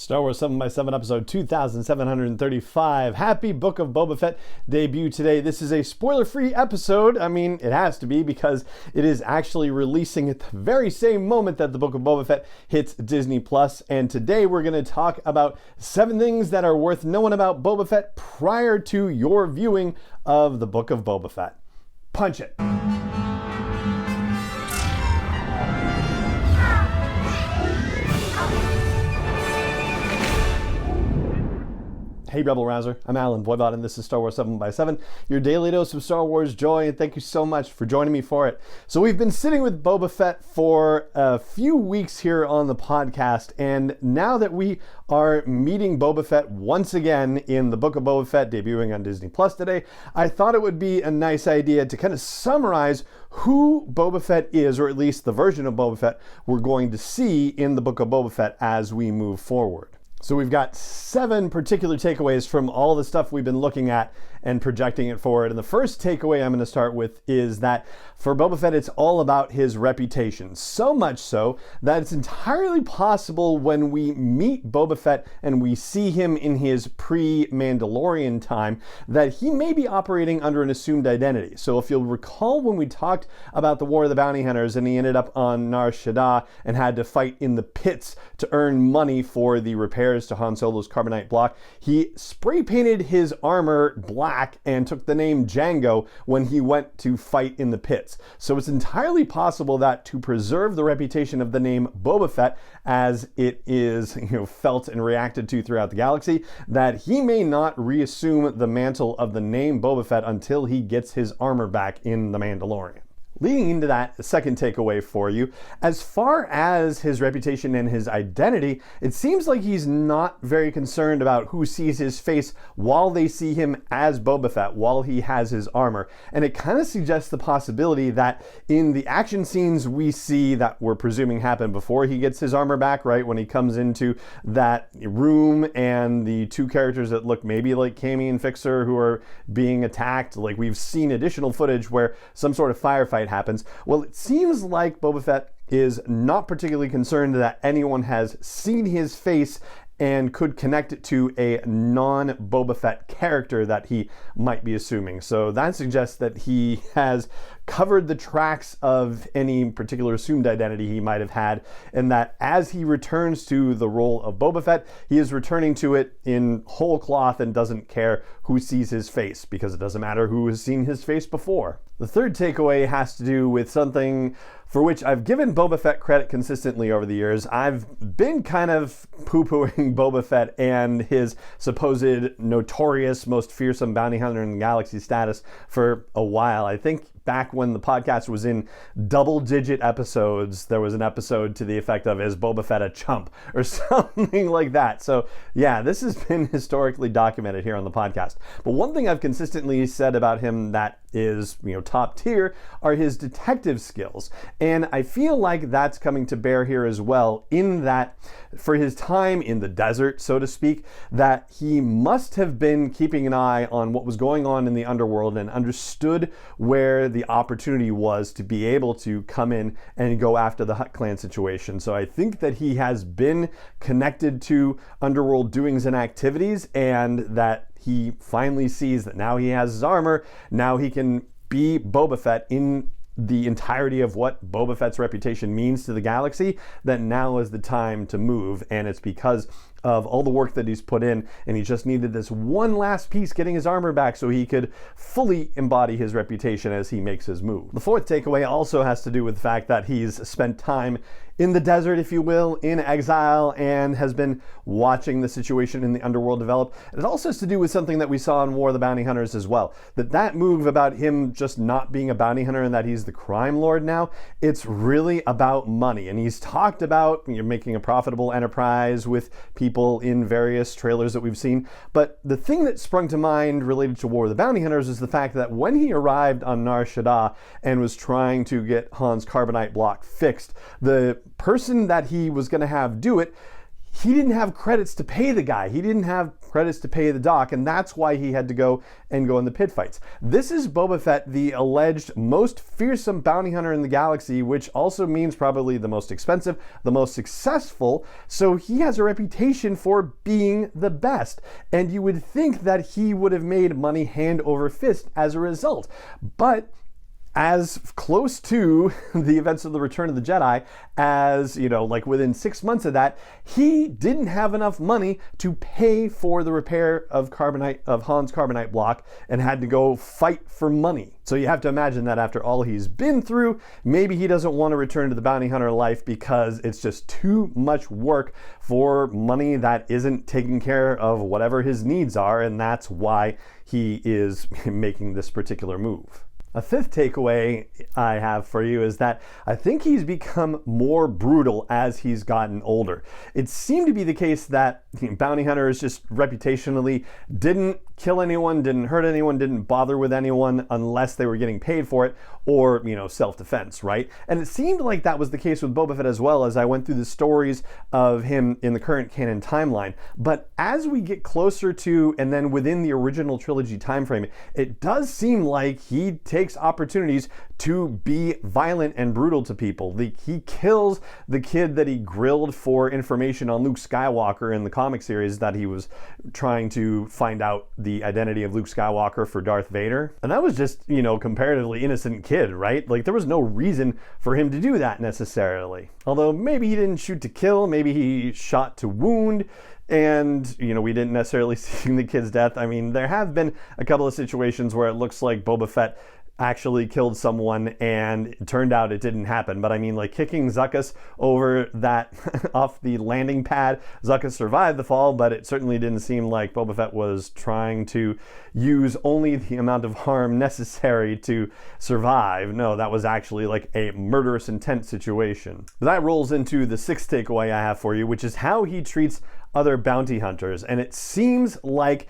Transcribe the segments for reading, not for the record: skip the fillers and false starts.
Star Wars 7x7 episode 2735. Happy Book of Boba Fett debut today. This is a spoiler-free episode. I mean, it has to be because it is actually releasing at the very same moment that the Book of Boba Fett hits Disney+. And today we're going to talk about 7 things that are worth knowing about Boba Fett prior to your viewing of the Book of Boba Fett. Punch it. Hey Rebel Rouser, I'm Alan Voivod and this is Star Wars 7x7, your daily dose of Star Wars joy, and thank you so much for joining me for it. So we've been sitting with Boba Fett for a few weeks here on the podcast, and now that we are meeting Boba Fett once again in the Book of Boba Fett debuting on Disney Plus today, I thought it would be a nice idea to kind of summarize who Boba Fett is, or at least the version of Boba Fett we're going to see in the Book of Boba Fett as we move forward. So we've got 7 particular takeaways from all the stuff we've been looking at and projecting it forward. And the first takeaway I'm going to start with is that for Boba Fett, it's all about his reputation. So much so that it's entirely possible when we meet Boba Fett and we see him in his pre-Mandalorian time that he may be operating under an assumed identity. So if you'll recall when we talked about the War of the Bounty Hunters and he ended up on Nar Shaddaa and had to fight in the pits to earn money for the repairs to Han Solo's carbonite block, he spray painted his armor black and took the name Django when he went to fight in the pits. So it's entirely possible that to preserve the reputation of the name Boba Fett as it is, felt and reacted to throughout the galaxy, that he may not reassume the mantle of the name Boba Fett until he gets his armor back in The Mandalorian. Leading into that second takeaway for you, as far as his reputation and his identity, it seems like he's not very concerned about who sees his face while they see him as Boba Fett, while he has his armor. And it kind of suggests the possibility that in the action scenes we see that we're presuming happen before he gets his armor back, right? When he comes into that room and the 2 characters that look maybe like Camie and Fixer who are being attacked, like we've seen additional footage where some sort of firefight happens. Well, it seems like Boba Fett is not particularly concerned that anyone has seen his face and could connect it to a non-Boba Fett character that he might be assuming. So that suggests that he has covered the tracks of any particular assumed identity he might have had, and that as he returns to the role of Boba Fett, he is returning to it in whole cloth and doesn't care who sees his face, because it doesn't matter who has seen his face before. The third takeaway has to do with something for which I've given Boba Fett credit consistently over the years. I've been kind of poo-pooing Boba Fett and his supposed notorious, most fearsome bounty hunter in the galaxy status for a while. I think back when the podcast was in double-digit episodes, there was an episode to the effect of, "Is Boba Fett a chump?" or something like that. So yeah, this has been historically documented here on the podcast. But one thing I've consistently said about him that is, top tier are his detective skills. And I feel like that's coming to bear here as well, in that for his time in the desert, so to speak, that he must have been keeping an eye on what was going on in the underworld and understood where the opportunity was to be able to come in and go after the Hutt clan situation. So I think that he has been connected to underworld doings and activities, and that he finally sees that now he has his armor, now he can be Boba Fett in the entirety of what Boba Fett's reputation means to the galaxy, that now is the time to move. And it's because of all the work that he's put in, and he just needed this one last piece, getting his armor back so he could fully embody his reputation as he makes his move. The fourth takeaway also has to do with the fact that he's spent time in the desert, if you will, in exile, and has been watching the situation in the underworld develop. It also has to do with something that we saw in War of the Bounty Hunters as well. That move about him just not being a bounty hunter and that he's the crime lord now, it's really about money. And he's talked about making a profitable enterprise with people in various trailers that we've seen. But the thing that sprung to mind related to War of the Bounty Hunters is the fact that when he arrived on Nar Shaddaa and was trying to get Han's carbonite block fixed, the person that he was going to have do it, he didn't have credits to pay the guy. He didn't have credits to pay the doc, and that's why he had to go in the pit fights. This is Boba Fett, the alleged most fearsome bounty hunter in the galaxy, which also means probably the most expensive, the most successful. So he has a reputation for being the best. And you would think that he would have made money hand over fist as a result. But as close to the events of the Return of the Jedi as, like within 6 months of that, he didn't have enough money to pay for the repair of Han's carbonite block and had to go fight for money. So you have to imagine that after all he's been through, maybe he doesn't want to return to the bounty hunter life because it's just too much work for money that isn't taking care of whatever his needs are, and that's why he is making this particular move. A fifth takeaway I have for you is that I think he's become more brutal as he's gotten older. It seemed to be the case that bounty hunters just reputationally didn't kill anyone, didn't hurt anyone, didn't bother with anyone unless they were getting paid for it or, self-defense, right? And it seemed like that was the case with Boba Fett as well as I went through the stories of him in the current canon timeline. But as we get closer to and then within the original trilogy timeframe, it does seem like he takes opportunities to be violent and brutal to people. He kills the kid that he grilled for information on Luke Skywalker in the comic series that he was trying to find out the identity of Luke Skywalker for Darth Vader. And that was just, comparatively innocent kid, right? Like there was no reason for him to do that necessarily. Although maybe he didn't shoot to kill, maybe he shot to wound. And, we didn't necessarily see the kid's death. I mean, there have been a couple of situations where it looks like Boba Fett actually killed someone and it turned out it didn't happen. But I mean, like kicking Zuckuss over that off the landing pad, Zuckuss survived the fall, but it certainly didn't seem like Boba Fett was trying to use only the amount of harm necessary to survive. No, that was actually like a murderous intent situation. But that rolls into the sixth takeaway I have for you, which is how he treats other bounty hunters. And it seems like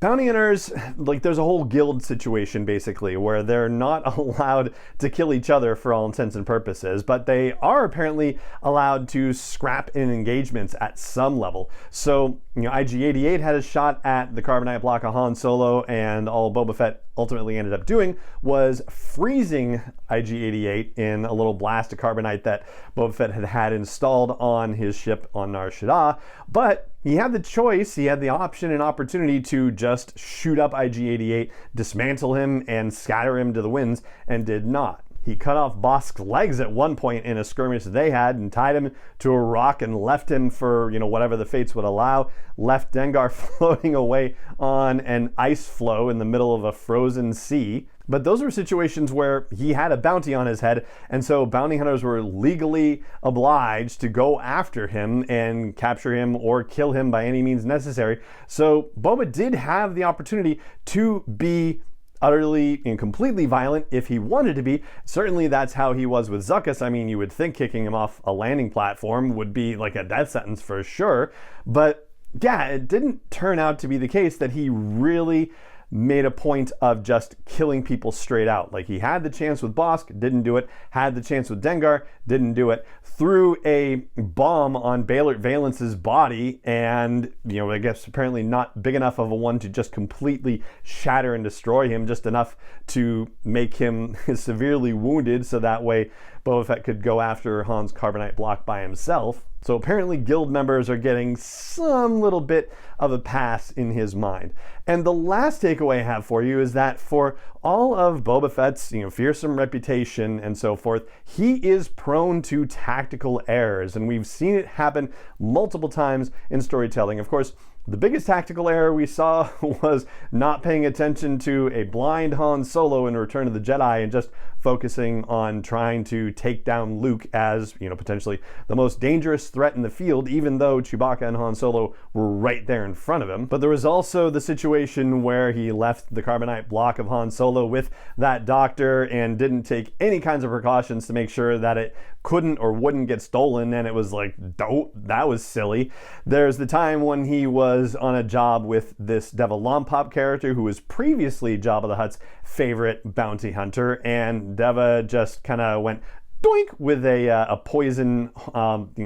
bounty hunters, like there's a whole guild situation basically where they're not allowed to kill each other for all intents and purposes, but they are apparently allowed to scrap in engagements at some level. So, IG-88 had a shot at the carbonite block of Han Solo, and all Boba Fett ultimately ended up doing was freezing IG-88 in a little blast of carbonite that Boba Fett had installed on his ship on Nar Shaddaa. But he had the choice, he had the option and opportunity to just shoot up IG-88, dismantle him, and scatter him to the winds, and did not. He cut off Bosk's legs at one point in a skirmish they had and tied him to a rock and left him for, whatever the fates would allow, left Dengar floating away on an ice floe in the middle of a frozen sea. But those were situations where he had a bounty on his head, and so bounty hunters were legally obliged to go after him and capture him or kill him by any means necessary. So Boba did have the opportunity to be utterly and completely violent if he wanted to be. Certainly that's how he was with Zuckuss. I mean, you would think kicking him off a landing platform would be like a death sentence for sure. But yeah, it didn't turn out to be the case that he really made a point of just killing people straight out. Like he had the chance with Bosk, didn't do it. Had the chance with Dengar, didn't do it. Threw a bomb on Baylor Valence's body and, I guess apparently not big enough of a one to just completely shatter and destroy him, just enough to make him severely wounded so that way Boba Fett could go after Han's carbonite block by himself. So apparently guild members are getting some little bit of a pass in his mind. And the last takeaway I have for you is that for all of Boba Fett's, fearsome reputation and so forth, he is prone to tactical errors, and we've seen it happen multiple times in storytelling. Of course, the biggest tactical error we saw was not paying attention to a blind Han Solo in Return of the Jedi and just focusing on trying to take down Luke as, potentially the most dangerous threat in the field, even though Chewbacca and Han Solo were right there in front of him. But there was also the situation where he left the carbonite block of Han Solo with that doctor and didn't take any kinds of precautions to make sure that it couldn't or wouldn't get stolen, and it was like, that was silly. There's the time when he was on a job with this Deva Lompop character who was previously Jabba the Hutt's favorite bounty hunter, and Deva just kind of went doink, with a poison,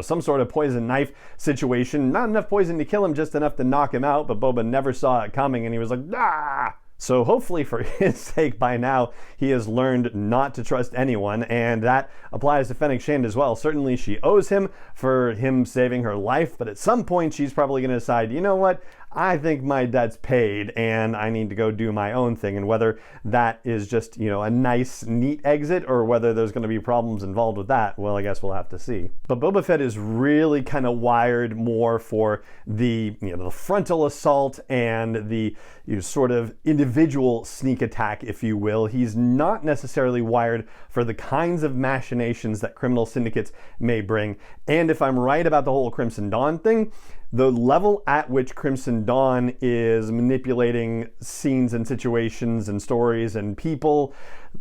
some sort of poison knife situation. Not enough poison to kill him, just enough to knock him out, but Boba never saw it coming, and he was like, ah! So hopefully for his sake by now, he has learned not to trust anyone, and that applies to Fennec Shand as well. Certainly she owes him for him saving her life, but at some point she's probably going to decide, you know what, I think my debt's paid and I need to go do my own thing. And whether that is just, a nice, neat exit, or whether there's going to be problems involved with that, well, I guess we'll have to see. But Boba Fett is really kind of wired more for the, the frontal assault and the sort of individual sneak attack, if you will. He's not necessarily wired for the kinds of machinations that criminal syndicates may bring. And if I'm right about the whole Crimson Dawn thing, the level at which Crimson Dawn is manipulating scenes and situations and stories and people,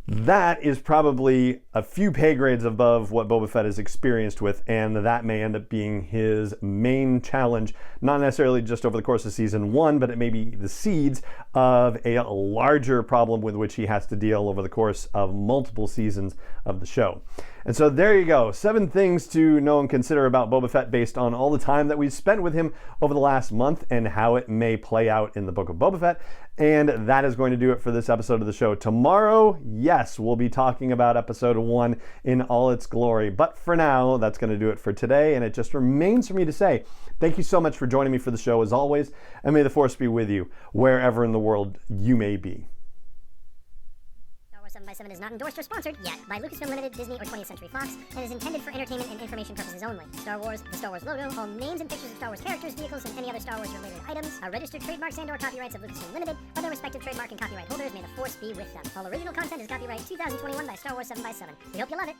that is probably a few pay grades above what Boba Fett is experienced with, and that may end up being his main challenge, not necessarily just over the course of season 1, but it may be the seeds of a larger problem with which he has to deal over the course of multiple seasons of the show. And so there you go, 7 things to know and consider about Boba Fett based on all the time that we've spent with him over the last month and how it may play out in the Book of Boba Fett. And that is going to do it for this episode of the show. Tomorrow, yes, we'll be talking about episode 1 in all its glory. But for now, that's going to do it for today. And it just remains for me to say, thank you so much for joining me for the show as always. And may the Force be with you wherever in the world you may be. 7x7 is not endorsed or sponsored yet by Lucasfilm Limited, Disney, or 20th Century Fox, and is intended for entertainment and information purposes only. Star Wars, the Star Wars logo, all names and pictures of Star Wars characters, vehicles, and any other Star Wars related items are registered trademarks and/or copyrights of Lucasfilm Limited, or their respective trademark and copyright holders. May the Force be with them. All original content is copyright 2021 by Star Wars 7x7. We hope you love it.